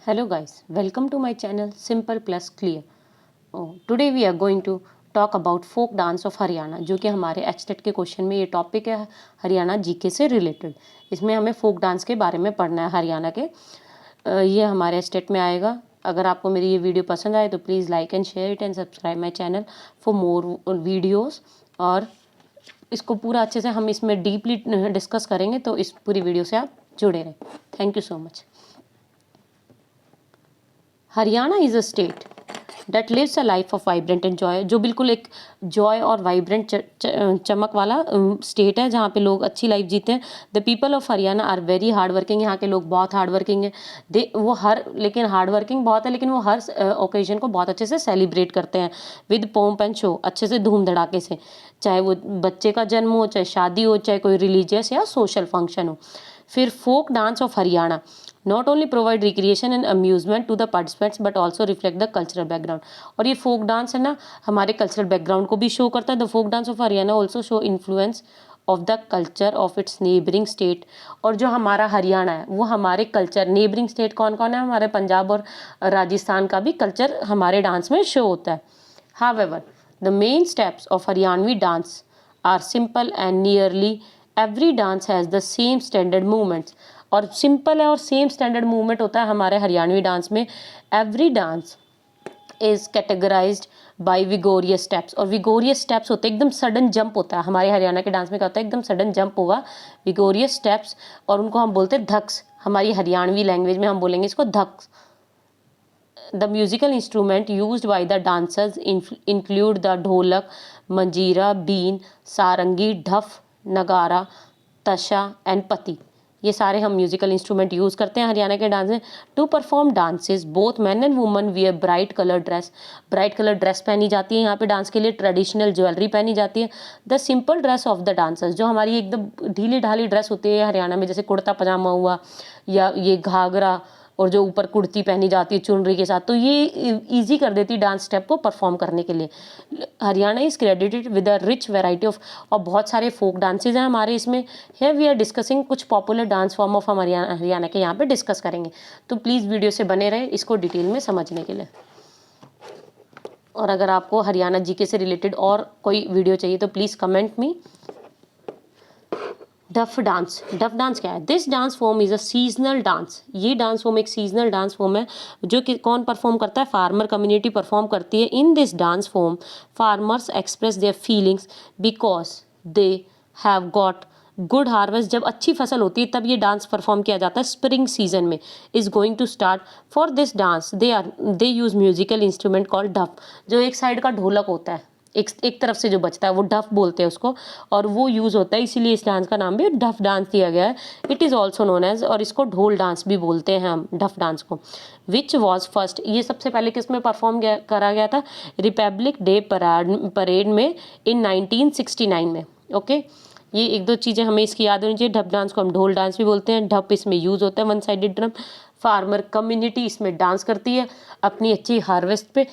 Hello guys, welcome to my channel Simple Plus Clear. Today we are going to talk about folk dance of Haryana, जो कि हमारे HTET के question में ये topic है Haryana GK से रिलेटेड। इसमें हमें फोक डांस के बारे में पढ़ना है हरियाणा के। ये हमारे एचटेट में आएगा। अगर आपको मेरी ये वीडियो पसंद आए तो please like and share it and subscribe my channel for more videos. और इसको पूरा अच्छे से हम इसमें डीपली डिस्कस करेंगे, तो इस पूरी वीडियो से आप जुड़े रहें। Thank you so much. Haryana is a state that lives a life of vibrant and joy, जो बिल्कुल एक जॉय और वाइब्रेंट चमक वाला स्टेट है जहाँ पे लोग अच्छी लाइफ जीते हैं। The people of Haryana are very hard working. यहाँ के लोग बहुत हार्ड वर्किंग है। लेकिन हार्ड वर्किंग बहुत है, लेकिन वो हर ओकेजन को बहुत अच्छे से सेलिब्रेट करते हैं विद पोम्प एंड शो, अच्छे से धूम धड़ाके से। चाहे वो बच्चे का जन्म हो, चाहे शादी हो, चाहे कोई रिलीजियस या सोशल फंक्शन हो। फिर folk dance of Haryana not only provide recreation and amusement to the participants but also reflect the cultural background. और ये फोक डांस है ना, हमारे कल्चरल बैकग्राउंड को भी शो करता है। The folk dance of Haryana also show influence of the culture of its neighbouring state. और जो हमारा हरियाणा है वो हमारे कल्चर, नेबरिंग स्टेट कौन कौन है, हमारे पंजाब और राजस्थान का भी कल्चर हमारे डांस में शो होता है। However the main steps of Haryanvi dance are simple and nearly every dance has the same standard movements. और सिंपल है और सेम स्टैंडर्ड मूवमेंट होता है हमारे हरियाणवी डांस में। Every dance is categorized by vigorous steps. और विगोरियस स्टेप्स होते हैं, एकदम सडन जंप होता है। हमारे हरियाणा के डांस में क्या होता है, एकदम सडन जंप होगा, विगोरियस स्टेप्स, और उनको हम बोलते हैं धक्स। हमारी हरियाणवी लैंग्वेज में हम बोलेंगे इसको धक्स। The musical instrument used by the dancers include the ढोलक, मंजीरा, बीन, सारंगी, ढफ, नगारा, तशा एंड पति। ये सारे हम म्यूजिकल इंस्ट्रूमेंट यूज़ करते हैं हरियाणा के डांस में। To perform dances both man and woman wear bright colour dress. Bright colour dress पहनी जाती है यहाँ पे डांस के लिए। ट्रेडिशनल ज्वेलरी पहनी जाती है। The simple dress of the dancers, जो हमारी एकदम ढीली ढाली ड्रेस होती है हरियाणा में, जैसे कुर्ता पजामा हुआ या ये घाघरा, और जो ऊपर कुर्ती पहनी जाती है चुनरी के साथ, तो ये इजी कर देती है डांस स्टेप को परफॉर्म करने के लिए। Haryana is credited with a rich variety of, और बहुत सारे फोक डांसेज हैं हमारे इसमें। हियर वी आर डिस्कसिंग कुछ पॉपुलर डांस फॉर्म ऑफ हम हरियाणा के यहाँ पे डिस्कस करेंगे। तो प्लीज़ वीडियो से बने रहे इसको डिटेल में समझने के लिए। और अगर आपको हरियाणा जीके से रिलेटेड और कोई वीडियो चाहिए तो प्लीज़ कमेंट मी। डफ डांस, डफ डांस क्या है? This dance form is a seasonal dance. ये डांस फॉर्म एक सीजनल डांस फॉर्म है जो कि कौन परफॉर्म करता है, फार्मर कम्युनिटी परफॉर्म करती है। In this dance form farmers express their feelings because they have got good harvest. जब अच्छी फसल होती है तब ये डांस परफॉर्म किया जाता है। स्प्रिंग सीजन में is going to start. For this dance they use musical instrument called daf. जो एक साइड का ढोलक होता है, एक तरफ से जो बचता है वो डफ बोलते हैं उसको, और वो यूज़ होता है, इसीलिए इस डांस का नाम भी डफ डांस दिया गया है। It is also known as, और इसको ढोल डांस भी बोलते हैं हम डफ डांस को। विच वॉज फर्स्ट, ये सबसे पहले किस में परफॉर्म करा गया था? रिपब्लिक डे परेड में इन 1969 में। ओके, ये एक दो चीज़ें हमें इसकी याद होनी चाहिए। ढप डांस को हम ढोल डांस भी बोलते हैं। ढप इसमें यूज़ होता है, one sided drum. Farmer community इसमें डांस करती है अपनी अच्छी हार्वेस्ट पे।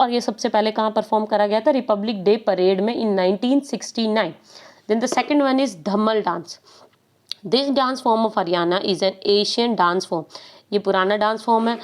और ये सबसे पहले कहाँ परफॉर्म करा गया था? रिपब्लिक डे परेड में in 1969। Then the second one is Dhammal dance. This dance form of Haryana is an Asian dance form. ये पुराना डांस फॉर्म है।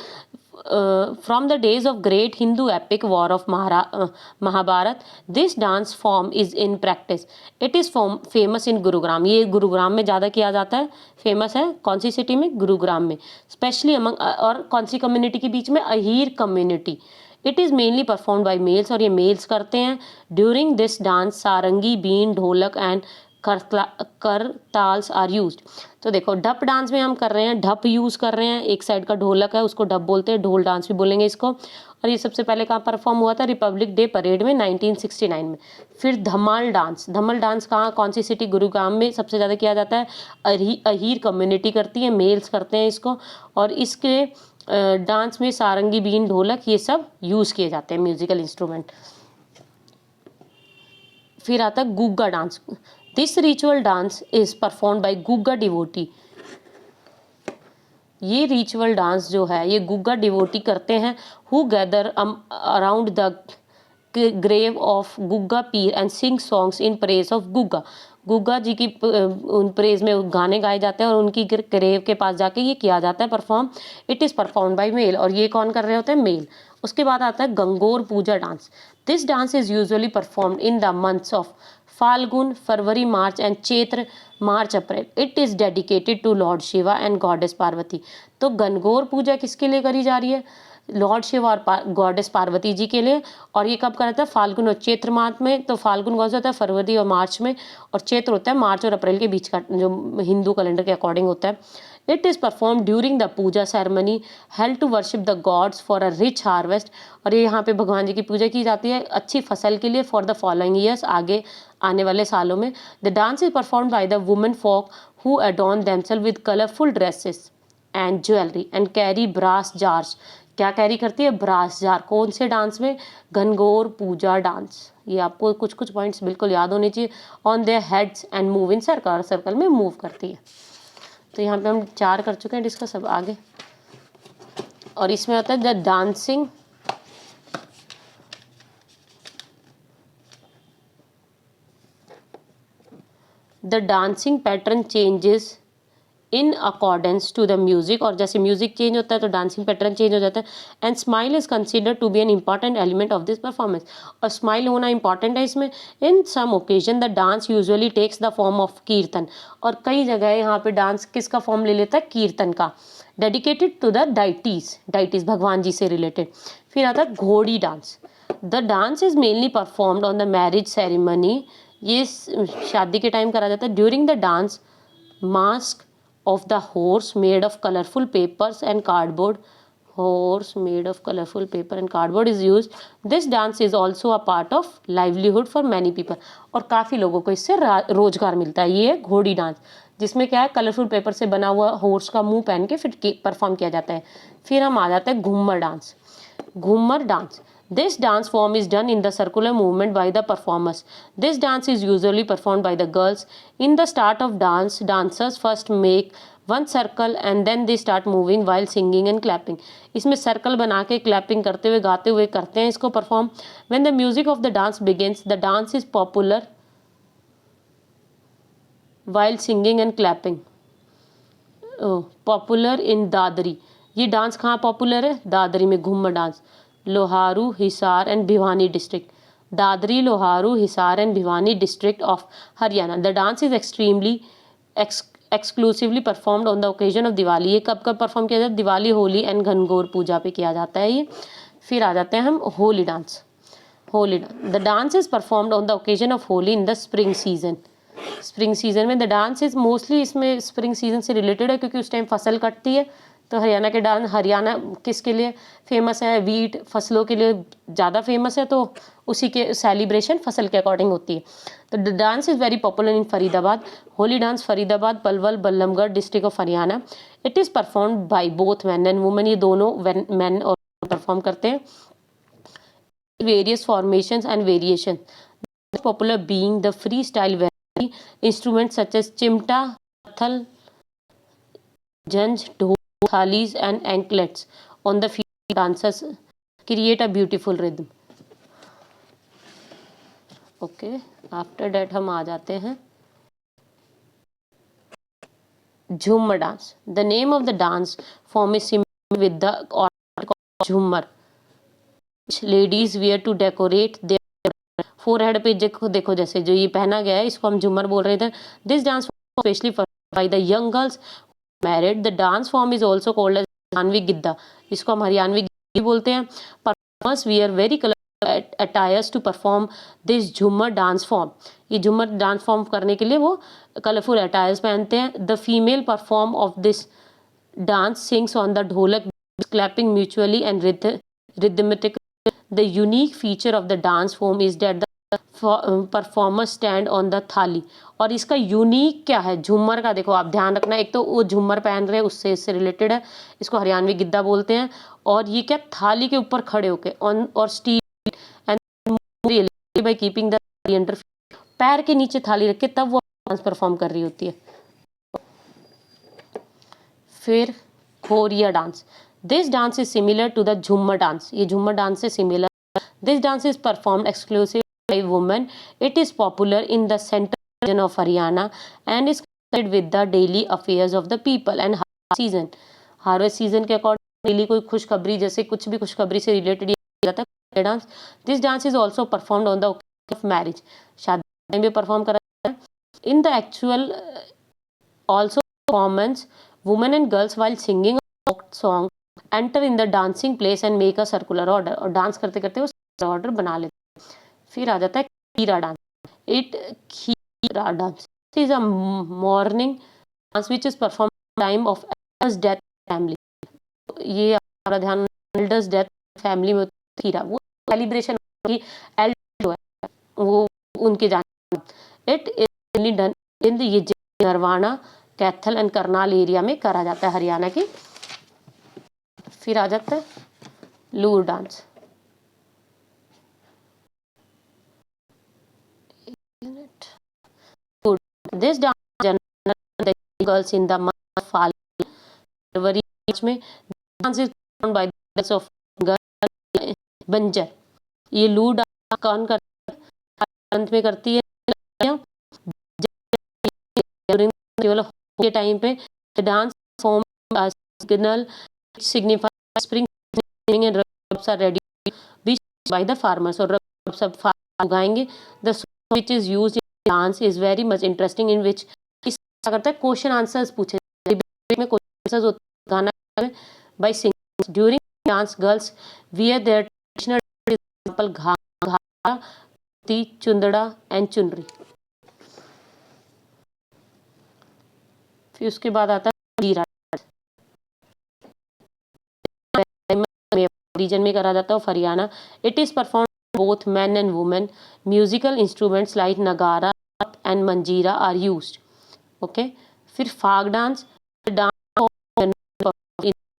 From the days of great Hindu epic war of Mahabharata this dance form is in practice. It is famous in Gurugram. ये गुरुग्राम में ज़्यादा किया जाता है। Famous है कौन सी सिटी में? गुरुग्राम में। स्पेशली अमंग, और कौन सी कम्युनिटी के बीच में? Ahir community. It is mainly perform by males, और ये मेल्स करते हैं। During this dance sarangi, been, dholak and kartals are used. तो देखो, ढप डांस में हम कर रहे हैं, ढप यूज़ कर रहे हैं। एक साइड का ढोलक है उसको ढप बोलते हैं, ढोल डांस भी बोलेंगे इसको। और ये सबसे पहले कहाँ परफॉर्म हुआ था? रिपब्लिक डे परेड में 1969 में। फिर धमाल डांस। धमाल डांस कहाँ, कौन सी सिटी? गुरुग्राम में सबसे ज़्यादा किया जाता है। अहीर कम्युनिटी करती है, मेल्स करते हैं इसको। और इसके डांस में सारंगी, बीन, ढोलक ये सब यूज़ किए जाते हैं म्यूजिकल इंस्ट्रूमेंट। फिर आता है Gugga dance. This ritual dance is perform by Gugga devotee. ये रिचुअल डांस जो है ये गुग्गा डिवोटी करते हैं। Who gather around the grave of Gugga Pir and sing songs in praise of Gugga. Gugga ji की उन प्रेज में गाने गाए जाते हैं और उनकी ग्रेव के पास जाके ये किया जाता है perform. It is perform by male, और ये कौन कर रहे होते हैं? मेल। उसके बाद आता है Gangaur Puja dance. This dance is usually performed in the months of Phalgun, February, March and Chaitra, March April. It is dedicated to lord Shiva and goddess Parvati. तो गणगौर पूजा किसके लिए करी जा रही है? लॉर्ड शिवा और गॉडेस पार्वती जी के लिए। और ये कब करा जाता है? फाल्गुन और चैत्र मास में। तो फाल्गुन कौन सा होता है? फरवरी और मार्च में, और चैत्र होता है मार्च और अप्रैल के बीच का, जो हिंदू कैलेंडर के अकॉर्डिंग होता है। It is perform during the puja ceremony held to worship the gods for a rich harvest. और ये यहाँ पे भगवान जी की पूजा की जाती है अच्छी फसल के लिए, फॉर द फॉलोइंग ईयर्स, आगे आने वाले सालों में। The dance is perform by the women folk who adorn themselves with colorful dresses and jewelry and carry brass jars। क्या कैरी करती है? Brass jar. कौन से डांस में? गणगौर पूजा डांस। ये आपको कुछ कुछ पॉइंट्स बिल्कुल याद होने चाहिए। On their heads and move in circle, circle में मूव करती है। तो यहाँ पे हम 4 कर चुके हैं डिस्कस, अब आगे। और इसमें होता है the dancing pattern changes in accordance to the music. और जैसे म्यूजिक चेंज होता है तो डांसिंग पैटर्न चेंज हो जाता है। And smile is consider to be an important element of this performance. और स्माइल होना इंपॉर्टेंट है इसमें। In some occasion the dance usually takes the form of kirtan. और कई जगह यहाँ पे डांस किसका फॉर्म ले लेता है? कीर्तन का। Dedicated to the deities, deities भगवान जी से रिलेटेड। फिर आता है Ghodi dance. The dance is mainly performed on the marriage ceremony. ये शादी के टाइम करा जाता है। During the dance mask of the horse made of colorful papers and cardboard is used. This dance is also a part of livelihood for many people। और काफ़ी लोगों को इससे रोजगार मिलता है। ये घोड़ी डांस, जिसमें क्या है? कलरफुल पेपर से बना हुआ हॉर्स का मुंह पहन के फिर परफॉर्म किया जाता है। फिर हम आ जाते हैं Ghoomar dance. Ghoomar dance, this dance form is done in the circular movement by the performers. This dance is usually performed by the girls. In the start of dance, dancers first make one circle and then they start moving while singing and clapping। इसमें circle बना के clapping करते हुए गाते हुए करते हैं इसको perform. When the music of the dance begins, the dance is popular while singing and clapping। Popular in Dadri. ये डांस कहाँ पॉपुलर है? दादरी में। Ghoomar dance Loharu, Hisar and Bhiwani district. Dadri, Loharu, Hisar and Bhiwani district of Haryana. The dance is extremely exclusively performed on the occasion of Diwali. ये कब कब perform किया जाता है? दिवाली, होली एंड घनघोर पूजा पे किया जाता है ये। फिर आ जाते हैं हम Holi dance. Holi dance, the dance is performed on the occasion of Holi in the spring season. Spring season में द डांस इज मोस्टली, इसमें स्प्रिंग सीजन से रिलेटेड है क्योंकि उस टाइम फसल कटती है। तो हरियाणा के डांस, हरियाणा किसके लिए फेमस है? वीट फसलों के लिए ज़्यादा फेमस है, तो उसी के सेलिब्रेशन फसल के अकॉर्डिंग होती है। तो the dance is very popular in Faridabad. Holi dance Faridabad, Palwal, Ballabhgarh district of Haryana. It is performed by both man and women. ये दोनों मैन और परफॉर्म करते हैं। Various formations and variation, popular being the free style instruments such as चिमटा, पत्थल, जंज, ढोल, thalis and anklets on the feet dancers create a beautiful rhythm। okay, after that हम आ जाते हैं झूमर dance. the name of the dance form is similar with the झूमर ladies wear to decorate their forehead पे। देखो जैसे जो ये पहना गया है इसको हम झूमर बोल रहे थे। This dance specially by the young girls married. The dance form is also called as Haryanvi Giddha. इसको हम हरियाणवी गिद्दा बोलते हैं। Performers wear very colour attires to perform this Jhumar dance form. ये झूमर डांस फॉर्म करने के लिए वो कलरफुल अटायर्स पहनते हैं। The female perform of this dance sings on the ढोलक, clapping mutually and rhythmic। The unique feature of the dance form is that the performer stand on the थाली। और इसका यूनिक क्या है झूमर का? देखो आप ध्यान रखना, एक तो वो झूमर पहन रहे हैं उससे इससे रिलेटेड है, इसको हरियाणवी गिद्दा बोलते हैं। और ये क्या? थाली के ऊपर खड़े होके ऑन और steel and by keeping the under, पैर के नीचे थाली रख के तब वो डांस परफॉर्म कर रही होती है। फिर Khoria dance. This dance is similar to the Jhoomar dance. ये झूमर डांस से similar. This dance is performed exclusive by women। It is popular in the center region of Haryana and is connected with the daily affairs of the people and harvest season. Harvest season के according daily कोई खुशखबरी, जैसे कुछ भी खुशखबरी से related जाता है dance. This dance is also performed on the occasion of marriage. शादी में भी परफॉर्म करा जाता है. In the actual also performance, women and girls while singing a folk song enter in the dancing place and make a circular order. और dance करते करते वो circular order बना लेते हैं. फिर आ जाता है खीरा डांस. खीरा dance is a morning dance which is performed at the time of elders death family. ये हमारा ध्यान elders death family में खीरा, वो सेलिब्रेशन की एल्डर जो है वो उनके जाने. It is done in the Narwana, Kaithal and Karnal area में करा जाता है हरियाणा की. फिर आ जाता है Loor dance. This dance girls in the month of February में dance is performed by the of girl Bangar. ये लूर डांस कौन करता है? अंत में करती है के टाइम पे. Dance form signal signify spring and रब्स are ready beach by the farmers. और रब्स सब उगाएंगे. The which is used in dance is very much interesting, in which इस करता है क्वेश्चन आंसर्स पूछे में क्वेश्चन आंसर्स होता है गाना by singing. During dance girls wear their traditional example ghagra, chundra and chunri. फिर उसके बाद आता है जीरा रीजन में करा जाता है Haryana. It is perform both man and women. Musical instruments like nagara and manjira are used. Okay. फिर Phag dance. Dance in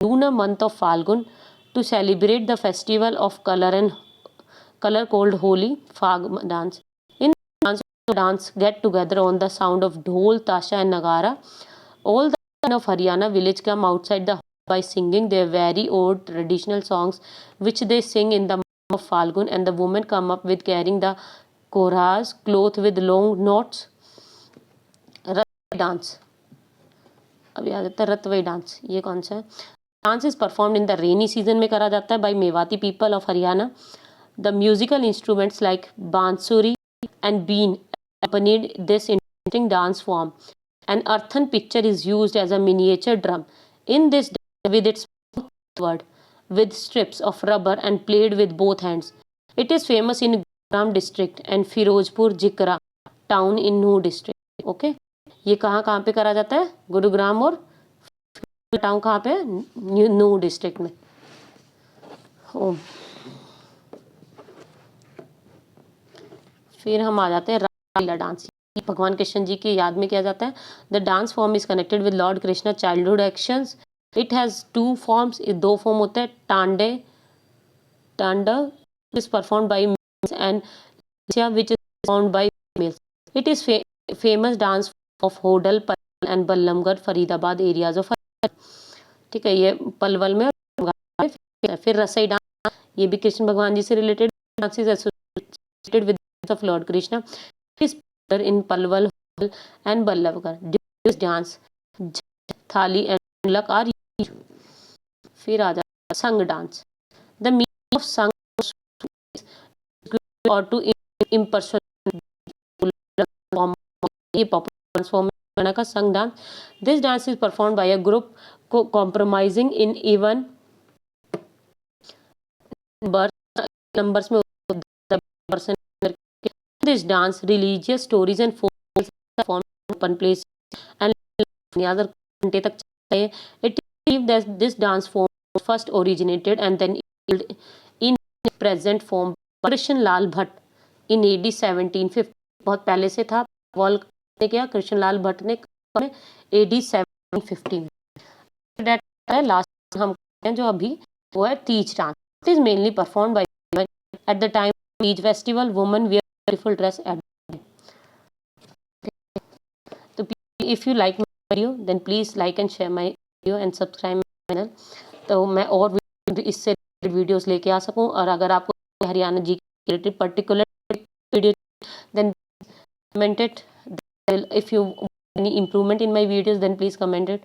lunar month of Phalgun to celebrate the festival of colour and colour called Holi. Phag dance. In dance get together on the sound of dhol, tasha and नगारा. All the men of Haryana village come outside the hall by singing their very old traditional songs which they sing in the month of Falgun, and the women come up with carrying the koras cloth with long knots. Ratwai dance. अभी आ जाता है रतवई dance. ये कौन सा है? Dance is performed in the rainy season में करा जाता है by Mewati people of Haryana. The musical instruments like bansuri and been accompanied this interesting dance form. An earthen pitcher is used as a miniature drum. In this drum, with its mouth with strips of rubber and played with both hands. It is famous in Gurugram district and Firozpur Jikra town in Nuh district. Okay? ये कहाँ पे करा जाता है? गुरुग्राम और town कहाँ पे? नूह district में. फिर हम आ जाते हैं रामलीला डांस. भगवान कृष्ण जी की याद में किया जाता है. The dance form is connected with lord Krishna childhood actions. It has 2 forms. 2 form होते हैं. Tandav is performed by males and which is performed by females. It is famous dance of Hodal, Palwal and Ballabgarh Faridabad areas of. ठीक है. ये पलवल में. फिर रसई dance. ये भी कृष्ण भगवान जी से related dance is associated with of Lord Krishna. In Palwal and Ballabgarh. This dance, Thali and Lak are used. फिर आ जाता है संग डांस. The meaning of संग or to impersonate form. ये popular form का संग dance. This dance is performed by a group compromising in even numbers में person. This dance, religious stories and folk tales are performed in open places and अगर घंटे तक चलता है. It is believed that this dance form first originated and then evolved in present form by Krishna Lal Bhatt in AD 1750. बहुत पहले से था. Wall ने किया कृष्ण लाल भट्ट ने AD 1750 में. लास्ट हम जो अभी वो है Teej dance. It is mainly performed by women at the time of Teej festival. Women wear beautiful dress at the time. So if you like my video then please like and share my video and subscribe my channel. तो मैं और इससे videos लेके आ सकूं. और अगर आपको हरियाणा जी के related particular video then comment it. If you any improvement in my videos, then please comment it.